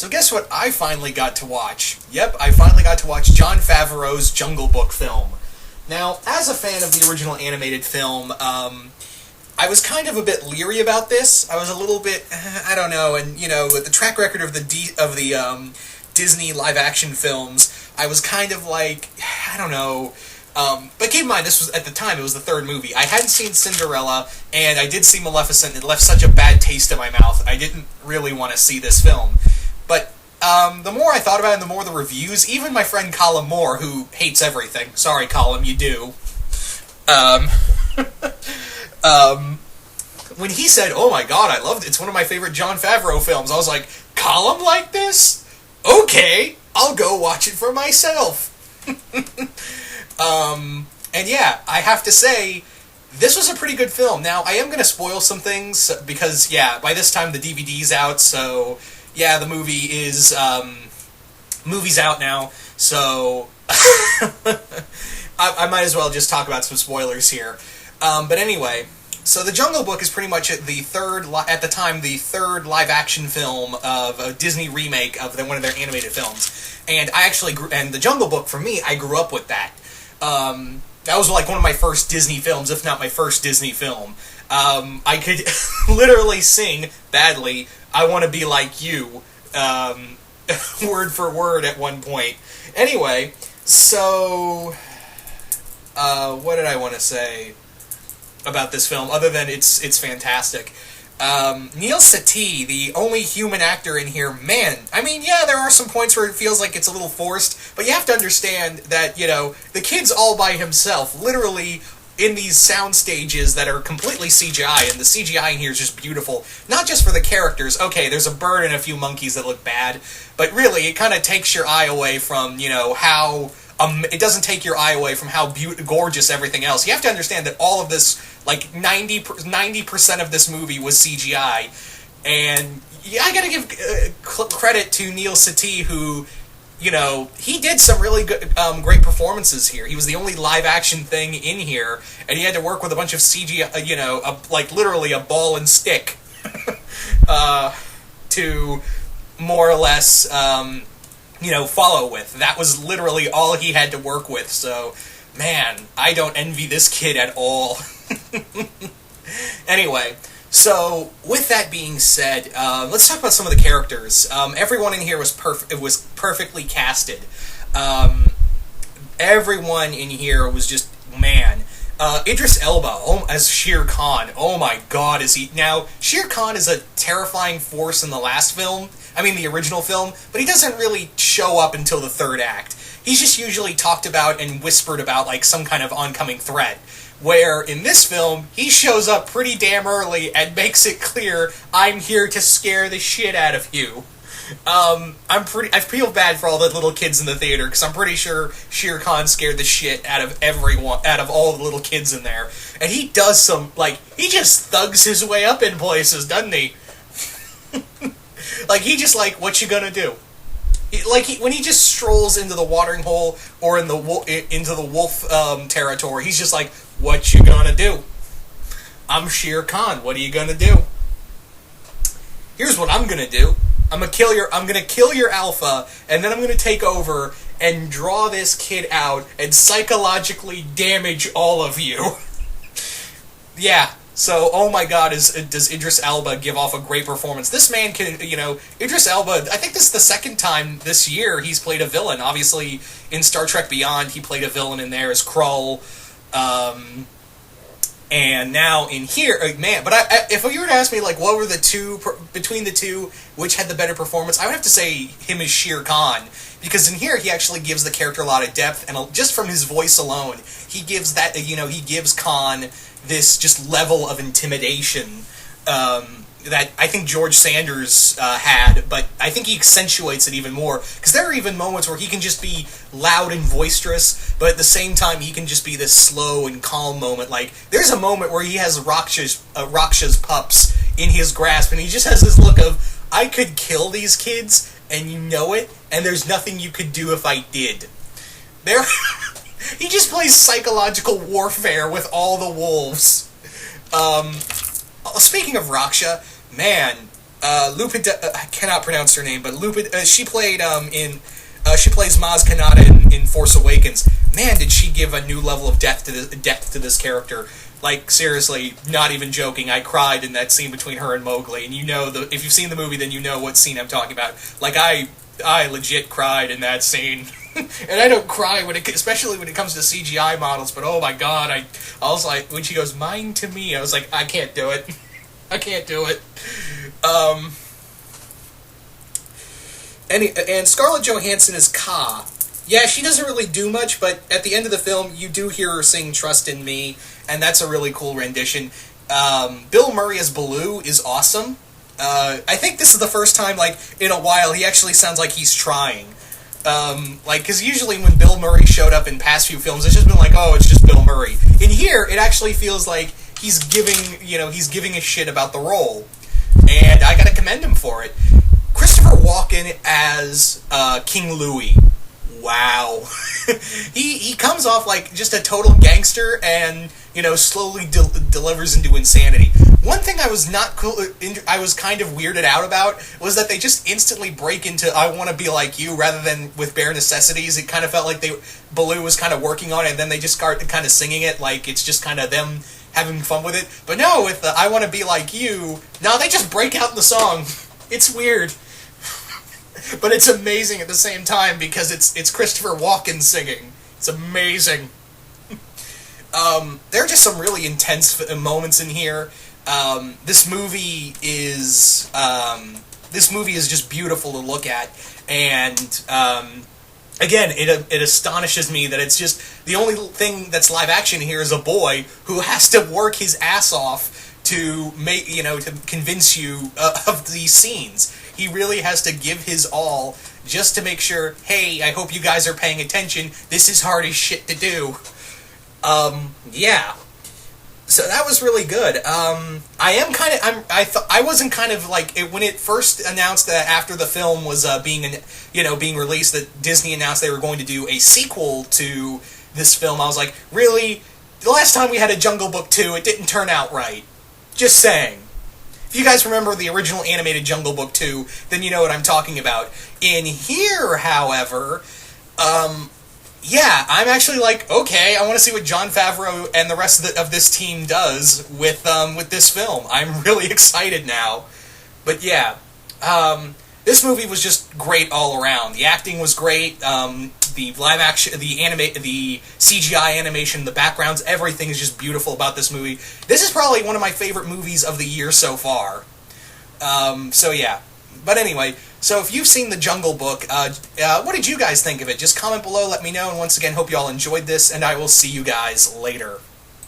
So guess what I finally got to watch? Yep, I finally got to watch Jon Favreau's Jungle Book film. Now, as a fan of the original animated film, I was kind of a bit leery about this. I was a little bit, I don't know, and with the track record of the Disney live-action films, I was kind of like, I don't know. But keep in mind, this was, at the time, it was the third movie. I hadn't seen Cinderella, and I did see Maleficent, and it left such a bad taste in my mouth. I didn't really want to see this film. But the more I thought about it, and the more the reviews, even my friend Colin Moore, who hates everything, sorry Colin, you do, when he said, "Oh my god, I loved it, it's one of my favorite Jon Favreau films," I was like, Colin liked this? Okay, I'll go watch it for myself. And yeah, I have to say, this was a pretty good film. Now, I am going to spoil some things, because, yeah, by this time the DVD's out, so, yeah, the movie is, movie's out now, so, I might as well just talk about some spoilers here. But anyway, so the Jungle Book is pretty much at the third live-action film of a Disney remake of one of their animated films. And and the Jungle Book, for me, I grew up with that. That was like one of my first Disney films, if not my first Disney film. I could literally sing, badly, "I Want to Be Like You," word for word at one point. Anyway, so, what did I want to say about this film, other than it's fantastic? Neil Settee, the only human actor in here, man, I mean, yeah, there are some points where it feels like it's a little forced, but you have to understand that, the kid's all by himself, literally in these sound stages that are completely CGI, and the CGI in here is just beautiful. Not just for the characters, okay, there's a bird and a few monkeys that look bad, but really, it kind of takes your eye away from, how... it doesn't take your eye away from how gorgeous everything else. You have to understand that all of this, like 90% of this movie was CGI, and I gotta give credit to Neil Settee, who, he did some really good, great performances here. He was the only live-action thing in here, and he had to work with a bunch of CGI, like literally a ball and stick, to more or less... follow with. That was literally all he had to work with, so, man, I don't envy this kid at all. Anyway, so, with that being said, let's talk about some of the characters. Everyone in here was perfectly casted. Everyone in here was just, man... Idris Elba, as Shere Khan, oh my god, is he... Now, Shere Khan is a terrifying force in the last film, the original film, but he doesn't really show up until the third act. He's just usually talked about and whispered about like some kind of oncoming threat. Where, in this film, he shows up pretty damn early and makes it clear, I'm here to scare the shit out of you. I feel bad for all the little kids in the theater, because I'm pretty sure Shere Khan scared the shit out of all the little kids in there. And he does he just thugs his way up in places, doesn't he? He just what you gonna do? When he just strolls into the watering hole, or into the wolf, territory, he's just like, what you gonna do? I'm Shere Khan, what are you gonna do? Here's what I'm gonna do. I'm gonna kill your alpha, and then I'm gonna take over and draw this kid out and psychologically damage all of you. Yeah, so, oh my god, does Idris Elba give off a great performance. This man can, Idris Elba, I think this is the second time this year he's played a villain. Obviously, in Star Trek Beyond, he played a villain in there as Krull, and now in here, man, but if you were to ask me, what were the two, between the two, which had the better performance, I would have to say him as Shere Khan, because in here he actually gives the character a lot of depth, and just from his voice alone, he gives that, he gives Khan this just level of intimidation, that I think George Sanders had, but I think he accentuates it even more, because there are even moments where he can just be loud and boisterous, but at the same time he can just be this slow and calm moment. There's a moment where he has Raksha's pups in his grasp, and he just has this look of, I could kill these kids, and you know it, and there's nothing you could do if I did. He just plays psychological warfare with all the wolves. Speaking of Raksha, man, I cannot pronounce her name, but she played she plays Maz Kanata in Force Awakens. Man, did she give a new level of depth to this character. Like, seriously, not even joking, I cried in that scene between her and Mowgli, and if you've seen the movie, then you know what scene I'm talking about. Like, I legit cried in that scene. And I don't cry especially when it comes to CGI models, but oh my god, I was like, when she goes, "Mine to me," I was like, I can't do it. I can't do it. And Scarlett Johansson is Ka. Yeah, she doesn't really do much, but at the end of the film, you do hear her sing "Trust in Me," and that's a really cool rendition. Bill Murray as Baloo is awesome. I think this is the first time, like, in a while, he actually sounds like he's trying. Because usually when Bill Murray showed up in past few films, it's just been like, oh, it's just Bill Murray. In here, it actually feels like he's giving a shit about the role. And I gotta commend him for it. Christopher Walken as King Louie. Wow. he comes off like just a total gangster and, slowly delivers into insanity. One thing I was I was kind of weirded out about was that they just instantly break into "I Want to Be Like You" rather than with "Bare Necessities." It kind of felt like Baloo was kind of working on it, and then they just start kind of singing it like it's just kind of them having fun with it. But no, with "I Want to Be Like You," no, they just break out in the song. It's weird. But it's amazing at the same time because it's Christopher Walken singing. It's amazing. There are just some really intense moments in here. This movie is just beautiful to look at, and again, it astonishes me that it's just the only thing that's live action here is a boy who has to work his ass off to to convince you of these scenes. He really has to give his all just to make sure, hey, I hope you guys are paying attention. This is hard as shit to do. Yeah. So that was really good. I wasn't kind of like when it first announced that after the film was being released, that Disney announced they were going to do a sequel to this film. I was like, really? The last time we had a Jungle Book 2, it didn't turn out right. Just saying. If you guys remember the original animated Jungle Book 2, then you know what I'm talking about. In here, however, yeah, I'm actually like, okay, I want to see what Jon Favreau and the rest of this team does with this film. I'm really excited now. But yeah, this movie was just great all around. The acting was great. The live action, the CGI animation, the backgrounds, everything is just beautiful about this movie. This is probably one of my favorite movies of the year so far. So yeah. But anyway, so if you've seen The Jungle Book, what did you guys think of it? Just comment below, let me know, and once again, hope you all enjoyed this, and I will see you guys later.